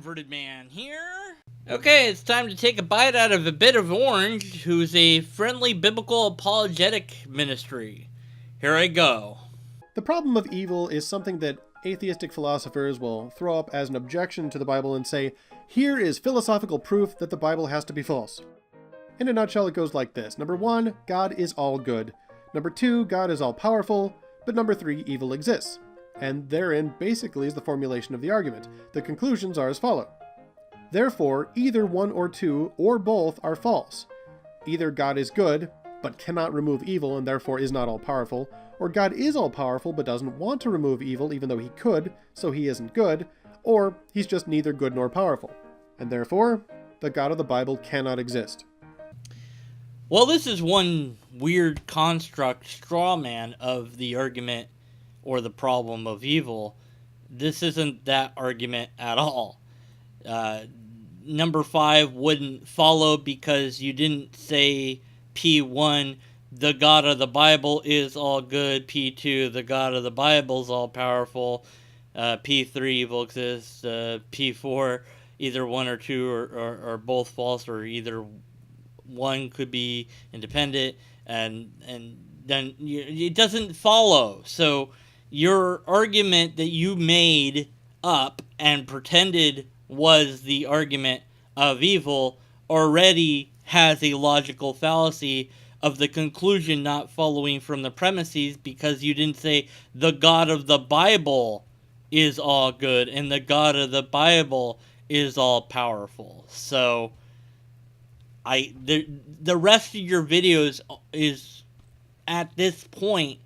Comforted Man here. Okay, it's time to take a bite out of a bit of orange, who's a friendly biblical apologetic ministry. Here I go. The problem of evil is something that atheistic philosophers will throw up as an objection to the Bible and say, here is philosophical proof that the Bible has to be false. In a nutshell, it goes like this. Number 1, God is all good. Number 2, God is all powerful. But number 3, evil exists. And therein basically is the formulation of the argument. The conclusions are as follow. Therefore, either 1 or 2 or both are false. Either God is good, but cannot remove evil and therefore is not all powerful, or God is all powerful but doesn't want to remove evil even though he could, so he isn't good, or he's just neither good nor powerful. And therefore, the God of the Bible cannot exist. Well, this is one weird construct straw man of the argument or the problem of evil. This isn't that argument at all. Number 5 wouldn't follow because you didn't say P1, the God of the Bible is all good. P2, the God of the Bible is all powerful. P3, evil exists. P4, either 1 or 2 are both false, or either one could be independent, and then it doesn't follow. So your argument that you made up and pretended was the argument of evil already has a logical fallacy of the conclusion not following from the premises, because you didn't say the God of the Bible is all good and the God of the Bible is all powerful. So the rest of your videos is at this point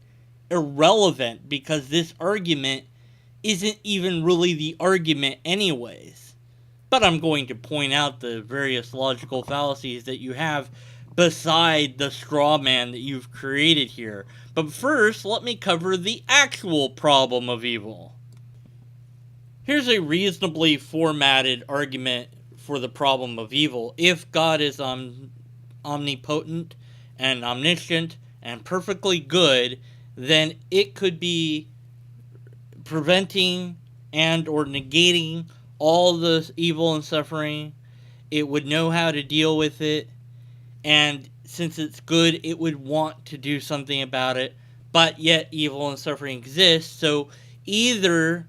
irrelevant, because this argument isn't even really the argument anyways. But I'm going to point out the various logical fallacies that you have beside the straw man that you've created here. But first, let me cover the actual problem of evil. Here's a reasonably formatted argument for the problem of evil. If God is omnipotent and omniscient and perfectly good, then it could be preventing and or negating all the evil and suffering. It would know how to deal with it, and since it's good, it would want to do something about it, but yet evil and suffering exist. So either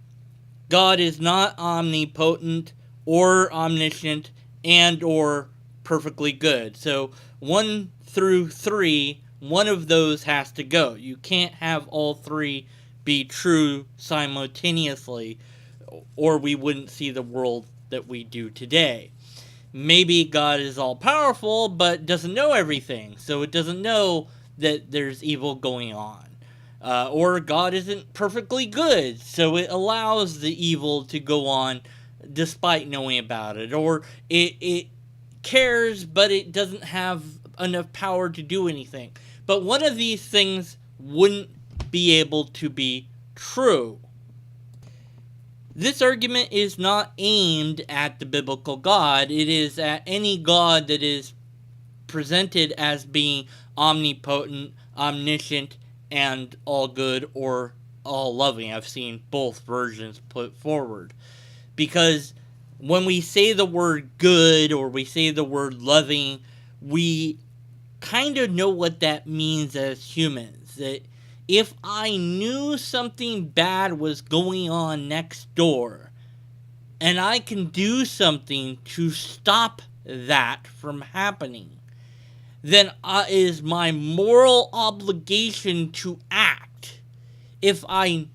God is not omnipotent or omniscient and or perfectly good. So 1 through 3, one of those has to go. You can't have all 3 be true simultaneously, or we wouldn't see the world that we do today. Maybe God is all powerful but doesn't know everything, so it doesn't know that there's evil going on. Or God isn't perfectly good, so it allows the evil to go on despite knowing about it. Or it cares, but it doesn't have enough power to do anything. But one of these things wouldn't be able to be true. This argument is not aimed at the biblical God. It is at any God that is presented as being omnipotent, omniscient, and all good or all loving. I've seen both versions put forward. Because when we say the word good or we say the word loving, we kind of know what that means as humans. That if I knew something bad was going on next door, and I can do something to stop that from happening, then it is my moral obligation to act. If I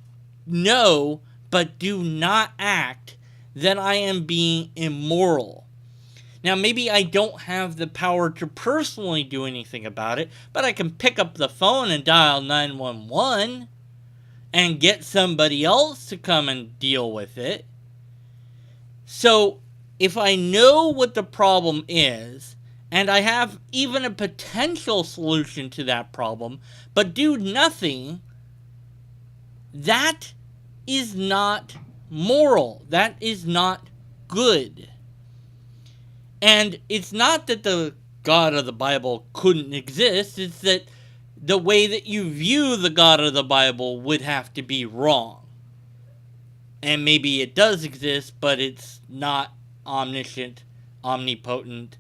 know but do not act, then I am being immoral. Now, maybe I don't have the power to personally do anything about it, but I can pick up the phone and dial 911 and get somebody else to come and deal with it. So, if I know what the problem is, and I have even a potential solution to that problem, but do nothing, that is not moral. That is not good. And it's not that the God of the Bible couldn't exist, it's that the way that you view the God of the Bible would have to be wrong. And maybe it does exist, but it's not omniscient, omnipotent,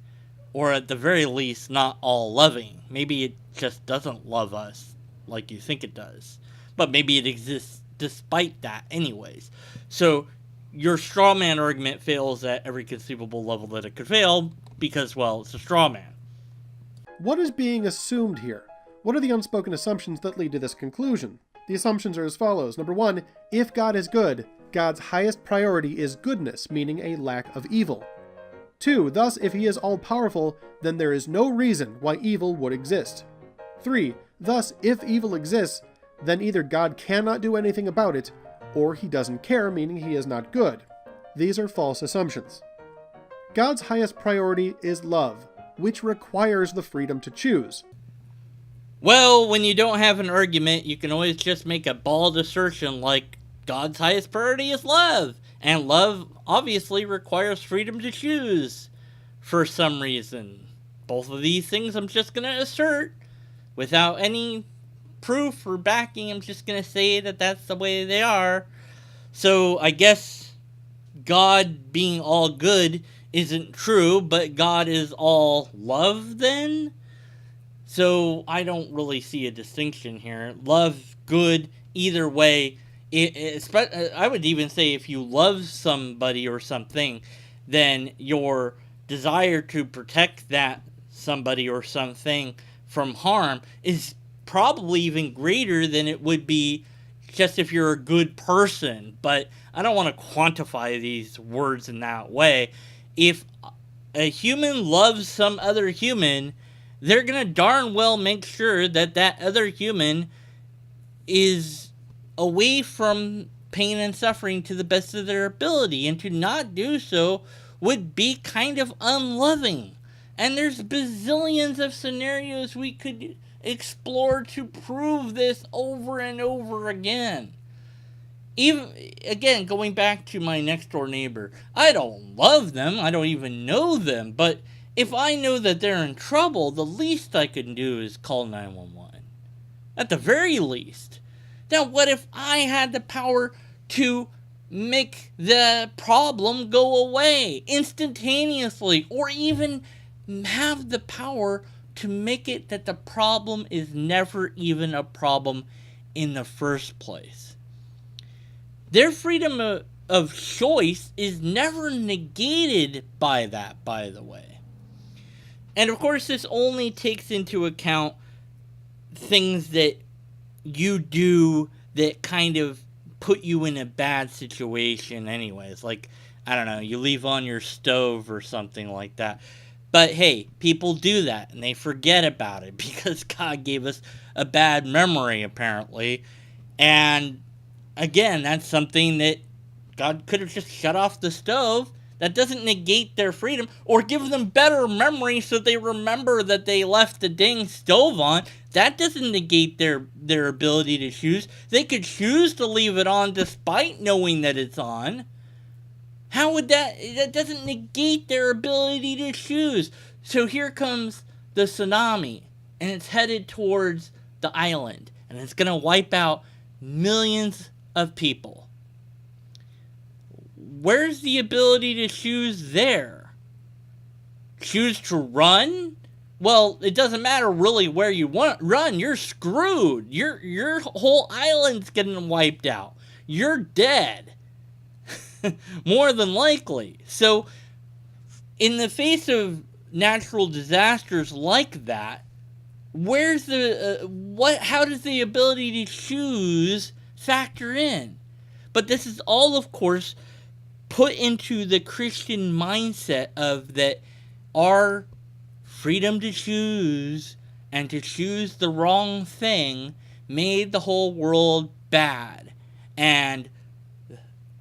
or at the very least, not all loving. Maybe it just doesn't love us like you think it does. But maybe it exists despite that, anyways. So your straw man argument fails at every conceivable level that it could fail because, well, it's a straw man. What is being assumed here? What are the unspoken assumptions that lead to this conclusion? The assumptions are as follows. Number one, if God is good, God's highest priority is goodness, meaning a lack of evil. 2. Thus, if he is all-powerful, then there is no reason why evil would exist. 3. Thus, if evil exists, then either God cannot do anything about it, or he doesn't care, meaning he is not good. These are false assumptions. God's highest priority is love, which requires the freedom to choose. Well, when you don't have an argument, you can always just make a bald assertion like, God's highest priority is love, and love obviously requires freedom to choose for some reason. Both of these things I'm just going to assert without any proof or backing. I'm just going to say that that's the way they are. So I guess God being all good isn't true, but God is all love then? So I don't really see a distinction here. Love, good, either way. I would even say if you love somebody or something, then your desire to protect that somebody or something from harm is probably even greater than it would be just if you're a good person. But I don't want to quantify these words in that way. If a human loves some other human, they're going to darn well make sure that that other human is away from pain and suffering to the best of their ability, and to not do so would be kind of unloving. And there's bazillions of scenarios we could explore to prove this over and over again. Even again, going back to my next door neighbor, I don't love them, I don't even know them, but if I know that they're in trouble, the least I can do is call 911. At the very least. Now, what if I had the power to make the problem go away instantaneously, or even have the power to make it that the problem is never even a problem in the first place? Their freedom of choice is never negated by that, by the way. And of course, this only takes into account things that you do that kind of put you in a bad situation anyways. Like, I don't know, you leave on your stove or something like that. But hey, people do that and they forget about it because God gave us a bad memory, apparently. And again, that's something that God could have just shut off the stove. That doesn't negate their freedom or give them better memory so they remember that they left the dang stove on. That doesn't negate their ability to choose. They could choose to leave it on despite knowing that it's on. How would that doesn't negate their ability to choose. So here comes the tsunami, and it's headed towards the island, and it's going to wipe out millions of people. Where's the ability to choose there? Choose to run? Well, it doesn't matter really where you run. You're screwed. Your whole island's getting wiped out. You're dead. More than likely. So, in the face of natural disasters like that, where's the how does the ability to choose factor in? But this is all, of course, put into the Christian mindset of that our freedom to choose and to choose the wrong thing made the whole world bad. And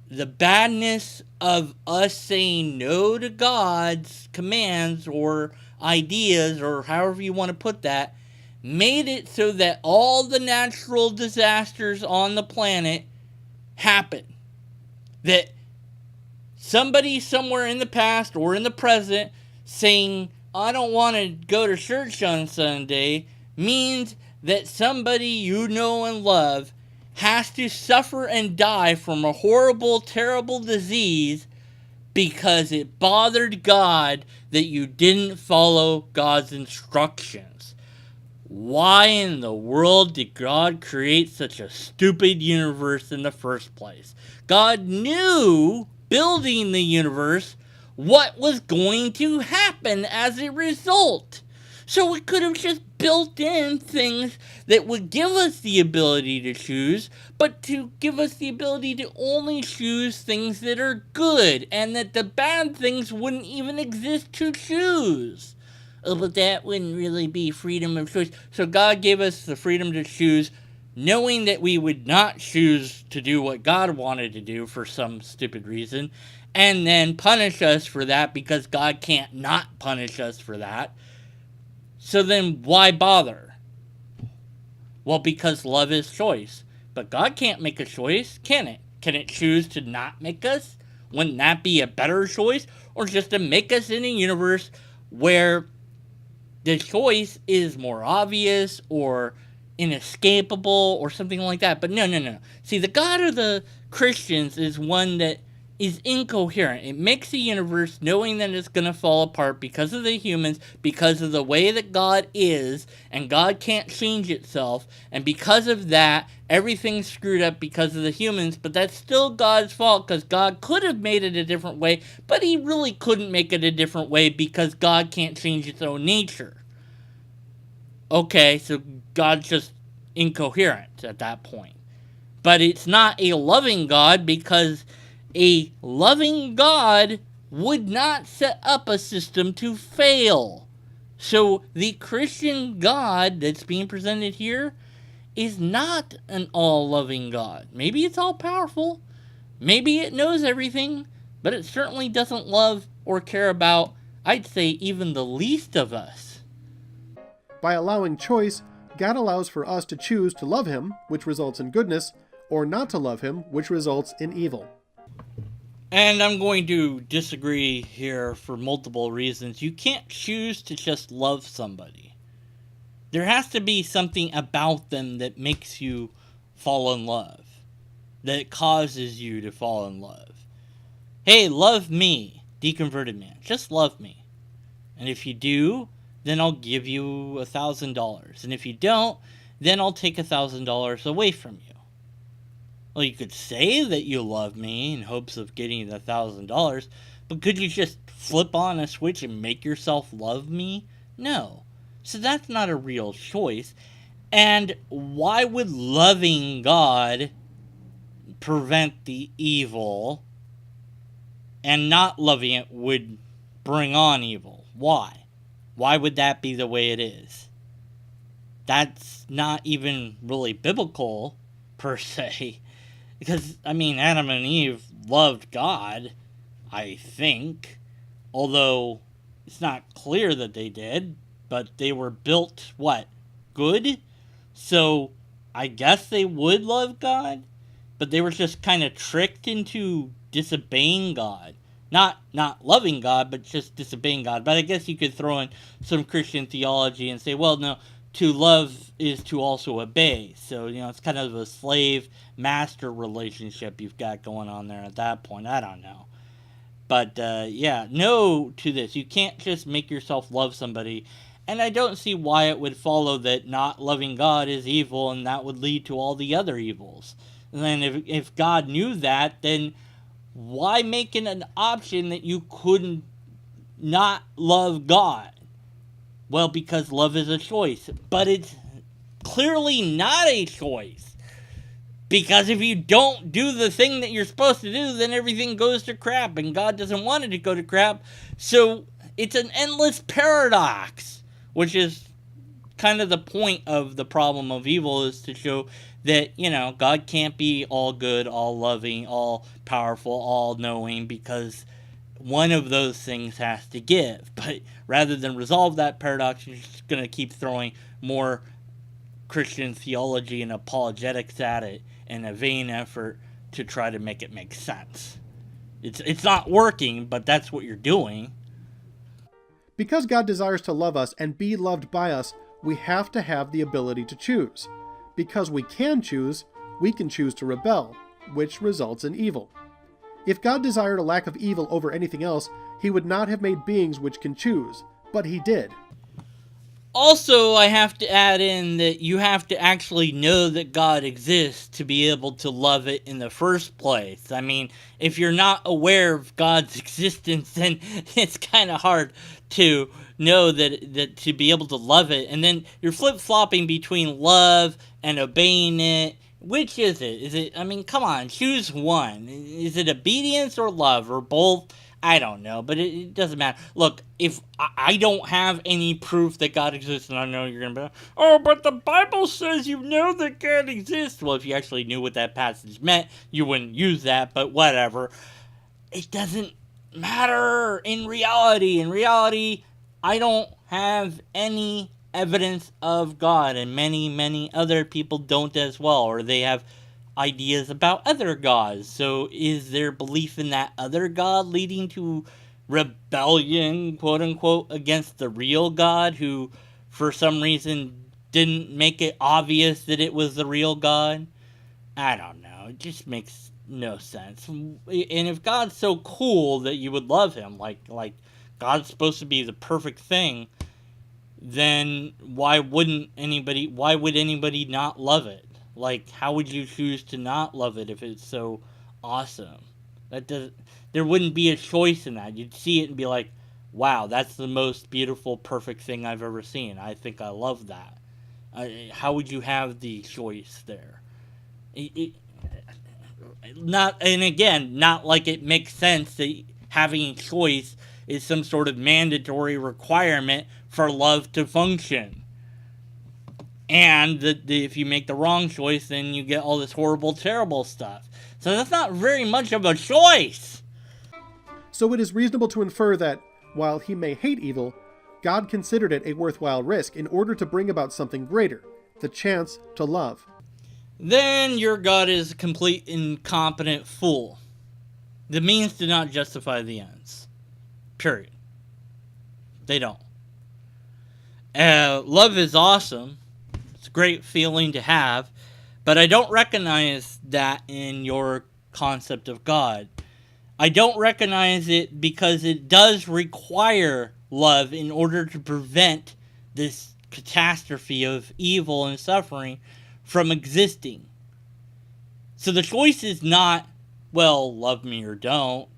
the badness of us saying no to God's commands or ideas, or however you want to put that, made it so that all the natural disasters on the planet happen. That somebody somewhere in the past or in the present saying, I don't want to go to church on Sunday, means that somebody you know and love has to suffer and die from a horrible, terrible disease because it bothered God that you didn't follow God's instructions. Why in the world did God create such a stupid universe in the first place? God knew, building the universe, what was going to happen as a result. So it could have just built in things that would give us the ability to choose, but to give us the ability to only choose things that are good, and that the bad things wouldn't even exist to choose. Oh, but that wouldn't really be freedom of choice. So God gave us the freedom to choose, knowing that we would not choose to do what God wanted to do for some stupid reason, and then punish us for that because God can't not punish us for that. So then why bother? Well, because love is choice. But God can't make a choice, can it? Can it choose to not make us? Wouldn't that be a better choice? Or just to make us in a universe where the choice is more obvious or inescapable or something like that? But no. See, the God of the Christians is one that is incoherent. It makes the universe knowing that it's going to fall apart because of the humans, because of the way that God is, and God can't change itself, and because of that, everything's screwed up because of the humans, but that's still God's fault because God could have made it a different way, but he really couldn't make it a different way because God can't change its own nature. Okay, so God's just incoherent at that point. But it's not a loving God, because a loving God would not set up a system to fail. So the Christian God that's being presented here is not an all-loving God. Maybe it's all-powerful. Maybe it knows everything. But it certainly doesn't love or care about, I'd say, even the least of us. By allowing choice, God allows for us to choose to love him, which results in goodness, or not to love him, which results in evil. And I'm going to disagree here for multiple reasons. You can't choose to just love somebody. There has to be something about them that makes you fall in love, that causes you to fall in love. Hey, love me, deconverted man. Just love me. And if you do, then I'll give you $1,000. And if you don't, then I'll take $1,000 away from you. Well, you could say that you love me in hopes of getting the $1,000, but could you just flip on a switch and make yourself love me? No. So that's not a real choice. And why would loving God prevent the evil, and not loving it would bring on evil? Why? Why would that be the way it is? That's not even really biblical, per se. Because, Adam and Eve loved God, I think. Although, it's not clear that they did. But they were built, good? So, I guess they would love God. But they were just kind of tricked into disobeying God. Not loving God, but just disobeying God. But I guess you could throw in some Christian theology and say, well, no, to love is to also obey. So, it's kind of a slave-master relationship you've got going on there at that point. I don't know. But, no to this. You can't just make yourself love somebody. And I don't see why it would follow that not loving God is evil, and that would lead to all the other evils. And then if God knew that, then why make it an option that you couldn't not love God? Well, because love is a choice. But it's clearly not a choice. Because if you don't do the thing that you're supposed to do, then everything goes to crap. And God doesn't want it to go to crap. So it's an endless paradox. Which is kind of the point of the problem of evil, is to show that, God can't be all good, all loving, all powerful, all knowing, because one of those things has to give. But rather than resolve that paradox, you're just going to keep throwing more Christian theology and apologetics at it in a vain effort to try to make it make sense. It's not working, but that's what you're doing. Because God desires to love us and be loved by us, we have to have the ability to choose. Because we can choose to rebel, which results in evil. If God desired a lack of evil over anything else, he would not have made beings which can choose, but he did. Also, I have to add in that you have to actually know that God exists to be able to love it in the first place. I mean, if you're not aware of God's existence, then it's kind of hard to know that to be able to love it. And then you're flip-flopping between love and obeying it. Which is it? Is it, I mean, come on, choose one. Is it obedience or love or both? I don't know, but it doesn't matter. Look, if I don't have any proof that God exists, and I know you're going to be like, oh, but the Bible says you know that God exists. Well, if you actually knew what that passage meant, you wouldn't use that, but whatever. It doesn't matter in reality. In reality, I don't have any evidence of God, and many other people don't as well, or they have ideas about other gods. So is their belief in that other god leading to rebellion, quote unquote, against the real God, who for some reason didn't make it obvious that it was the real God? I don't know. It just makes no sense. And if God's so cool that you would love him, like God's supposed to be the perfect thing, then why would anybody not love it? Like, how would you choose to not love it if it's so awesome? There wouldn't be a choice in that. You'd see it and be like, wow, that's the most beautiful, perfect thing I've ever seen. I think I love that. How would you have the choice there? Not like it makes sense that having a choice is some sort of mandatory requirement for love to function. And if you make the wrong choice, then you get all this horrible, terrible stuff. So that's not very much of a choice. So it is reasonable to infer that, while he may hate evil, God considered it a worthwhile risk in order to bring about something greater, the chance to love. Then your God is a complete incompetent fool. The means do not justify the ends. Period. They don't. Love is awesome. It's a great feeling to have, but I don't recognize that in your concept of God. I don't recognize it because it does require love in order to prevent this catastrophe of evil and suffering from existing. So the choice is not, well, love me or don't,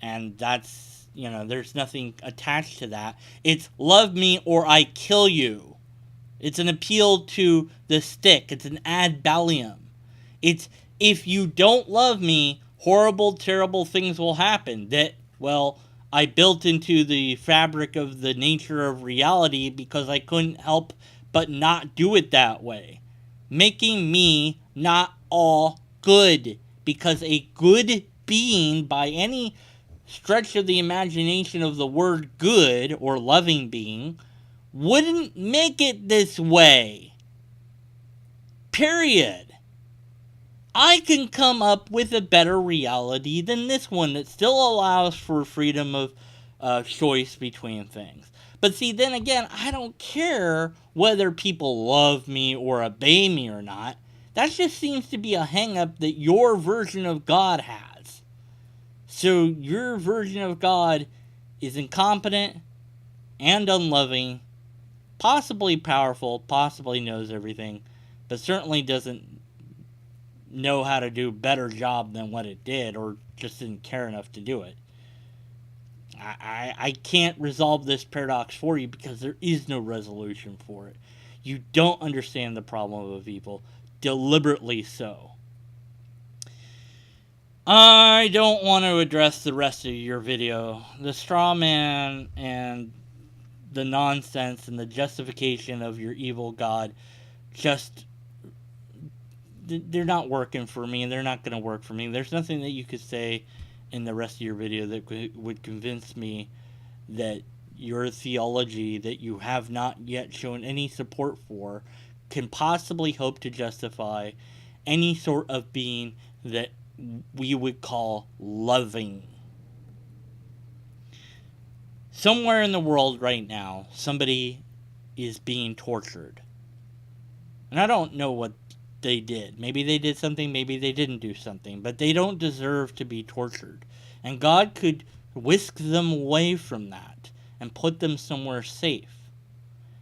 and that's, there's nothing attached to that. It's love me or I kill you. It's an appeal to the stick. It's an ad ballum. It's, if you don't love me, horrible, terrible things will happen that, well, I built into the fabric of the nature of reality because I couldn't help but not do it that way. Making me not all good, because a good being, by any stretch of the imagination of the word good or loving being, wouldn't make it this way. Period. I can come up with a better reality than this one that still allows for freedom of choice between things. But see, then again, I don't care whether people love me or obey me or not. That just seems to be a hang-up that your version of God has. So your version of God is incompetent and unloving, possibly powerful, possibly knows everything, but certainly doesn't know how to do a better job than what it did, or just didn't care enough to do it. I can't resolve this paradox for you because there is no resolution for it. You don't understand the problem of evil, deliberately so. I don't want to address the rest of your video. The straw man and the nonsense and the justification of your evil God just, they're not working for me, and they're not going to work for me. There's nothing that you could say in the rest of your video that would convince me that your theology that you have not yet shown any support for can possibly hope to justify any sort of being that we would call loving. Somewhere in the world right now, somebody is being tortured. And I don't know what they did. Maybe they did something, maybe they didn't do something, but they don't deserve to be tortured. And God could whisk them away from that and put them somewhere safe.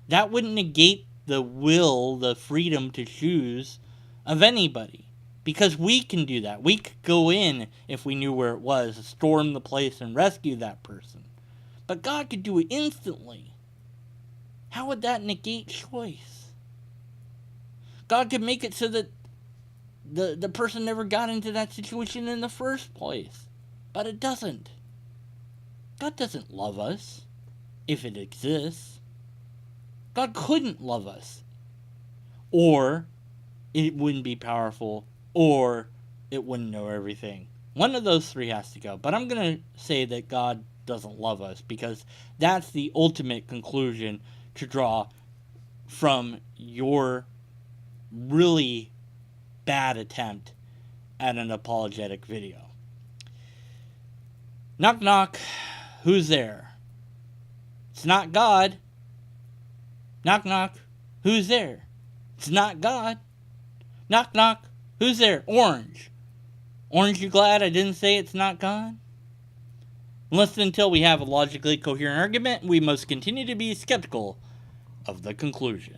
That wouldn't negate the will, the freedom to choose of anybody. Because we can do that. We could go in, if we knew where it was, storm the place and rescue that person. But God could do it instantly. How would that negate choice? God could make it so that the person never got into that situation in the first place. But it doesn't. God doesn't love us, if it exists. God couldn't love us. Or it wouldn't be powerful, or it wouldn't know everything. One of those three has to go. But I'm going to say that God doesn't love us, because that's the ultimate conclusion to draw from your really bad attempt at an apologetic video. Knock knock, who's there? It's not God. Knock knock, who's there? It's not God. Knock knock, who's there? Orange. Orange, you glad I didn't say it's not God? Unless until we have a logically coherent argument, we must continue to be skeptical of the conclusion.